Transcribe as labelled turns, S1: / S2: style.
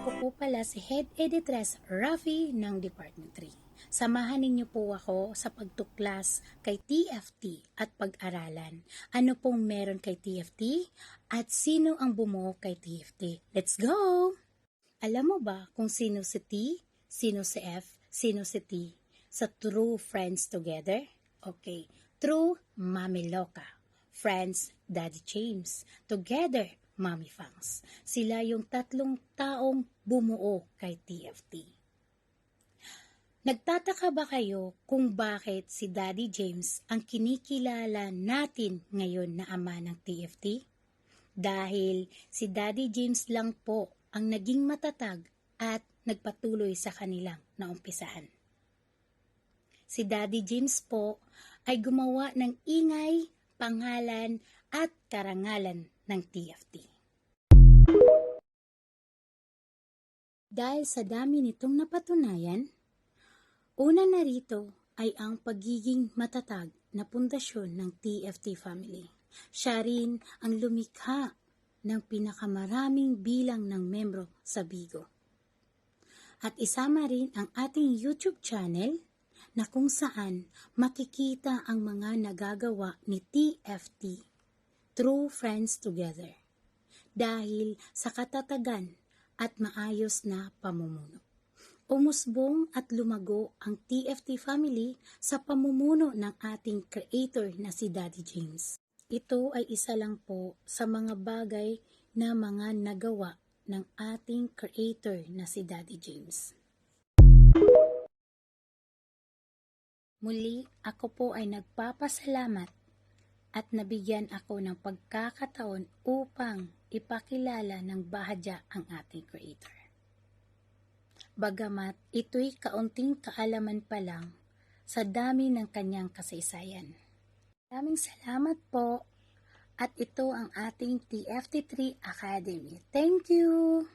S1: Ako po pala si Head Editress Rafi ng Department 3. Samahan ninyo po ako sa pagtuklas kay TFT at pag-aralan. Ano pong meron kay TFT at sino ang bumuo kay TFT? Let's go! Alam mo ba kung sino si T, sino si F, sino si T sa True Friends Together? Okay, True Mami Loca, Friends Daddy James, Together Mami Fangs. Sila yung tatlong taong bumuo kay TFT. Nagtataka ba kayo kung bakit si Daddy James ang kinikilala natin ngayon na ama ng TFT? Dahil si Daddy James lang po ang naging matatag at nagpatuloy sa kanilang naumpisahan. Si Daddy James po ay gumawa ng ingay, pangalan at karangalan ng TFT. Dahil sa dami nitong napatunayan, una na rito ay ang pagiging matatag na pundasyon ng TFT family. Siya rin ang lumikha ng pinakamaraming bilang ng membro sa Bigo. At isama rin ang ating YouTube channel na kung saan makikita ang mga nagagawa ni TFT, True Friends Together, dahil sa katatagan at maayos na pamumuno. Umusbong at lumago ang TFT family sa pamumuno ng ating creator na si Daddy James. Ito ay isa lang po sa mga bagay na mga nagawa ng ating creator na si Daddy James. Muli, ako po ay nagpapasalamat at nabigyan ako ng pagkakataon upang ipakilala ng bahadya ang ating creator. Bagamat ito'y kaunting kaalaman pa lang sa dami ng kanyang kasaysayan. Maraming salamat po at ito ang ating TFT3 Academy. Thank you!